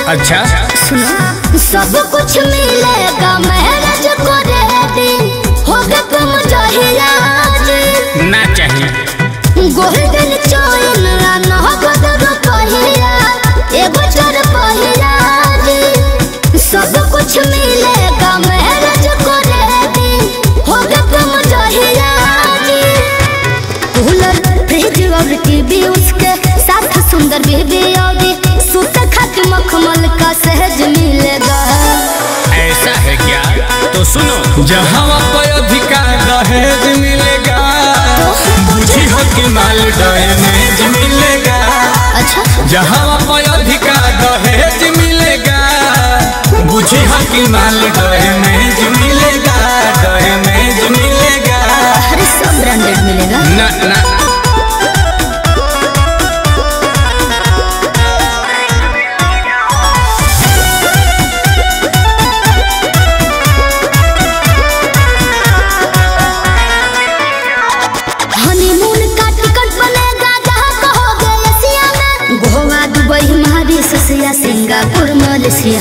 अच्छा सुनो, सब कुछ मिलेगा मैरिज को रेडी होगा तुम चाहिए ना चाहिए गोल्डन चोइन नगद रुपया एगो चोर पहिया सब कुछ मिलेगा मैरिज को रेडी होगा तुम चाहिए कूलर फ्रिज और टीवी उसके साथ सुंदर बेबी और सूट खट मखमल का सहज मिलेगा। ऐसा है क्या? तो सुनो, जहाँ पर अधिकार दहेज मिलेगा बुझी हो कि माल डैमेज मिलेगा। अच्छा, जहाँ पर अधिकार दहेज मिलेगा बुझी हो कि माल डैमेज मिलेगा, डैमेज मिलेगा। अरे सब ब्रांडेड मिलेगा ना ना सिंगापुर मलेशिया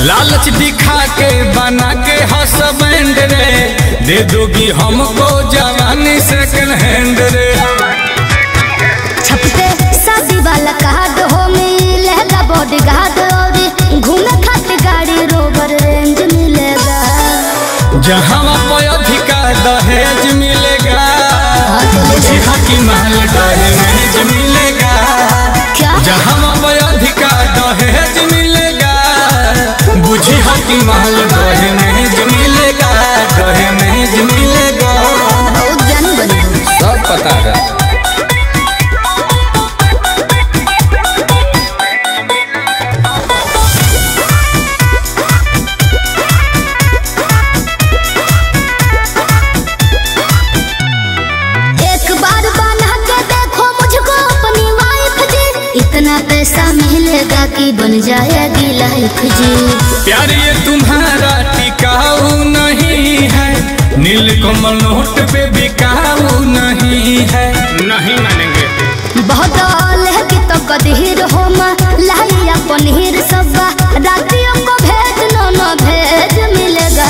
लालच दिखा के बना के हसबैंड रे दे दोगी हमको जवानी सेकंड हैंड रे। छपते शादी वाला कार्ड हो मिलेगा बॉडी गार्ड और घूमे खातिर गाड़ी रोवर रेंज मिलेगा। जहाँ पर अधिकार दहेज मिलेगा बुझिया कि माल डैमेज मिलेगा। जहाँ पर अधिकार दहेज मिलेगा बुझिया कि माल डैमेज मिलेगा, डैमेज मिलेगा। बहुत ज्ञानी बने सब पता है। पैसा मिलेगा कि बन जाएगी लाइफ जी। प्यार ये तुम्हारा टिकाऊ नहीं है, नीलकमल नोट पे बिकाऊ नहीं है। नहीं मानेंगे बहुत है कि तो कदीर हो लाइया पनीर सब्बा रातियों को भेज न भेज मिलेगा।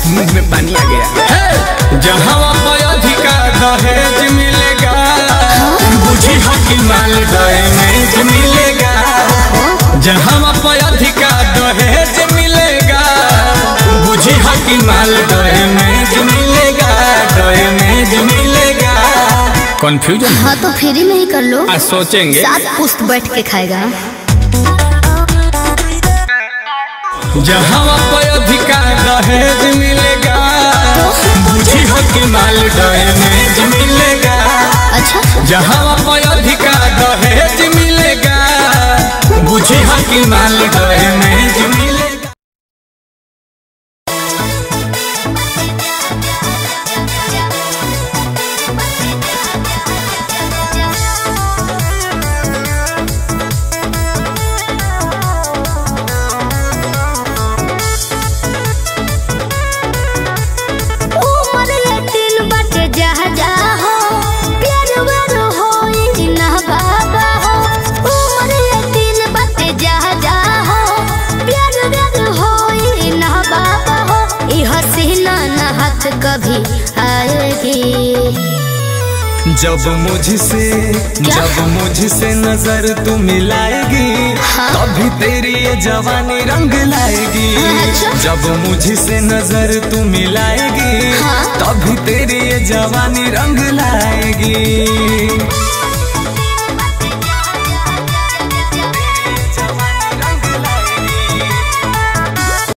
मुंह में पानी आ गया। जहाँ पर अधिकार दहेज मिलेगा बुझी हो कि माल डैमेज मिलेगा। जहाँ पर अधिकार दहेज मिलेगा बुझी हो कि माल डैमेज मिलेगा, डैमेज मिलेगा। कंफ्यूजन? हाँ तो फ्री में ही कर लो, सोचेंगे साथ पुस्त बैठ के खाएगा। जहाँ पर अधिकार दहेज मिलेगा बुझी हो कि माल डैमेज मिलेगा। अच्छा, जहाँ पर अधिकार दहेज मिलेगा बुझी हो कि माल डैमेज मिलेगा। कभी आएगी जब मुझसे नजर तू मिलाएगी तभी तेरी ये जवानी रंग लाएगी। जब मुझसे नजर तू मिलाएगी तभी तेरी ये जवानी रंग लाएगी।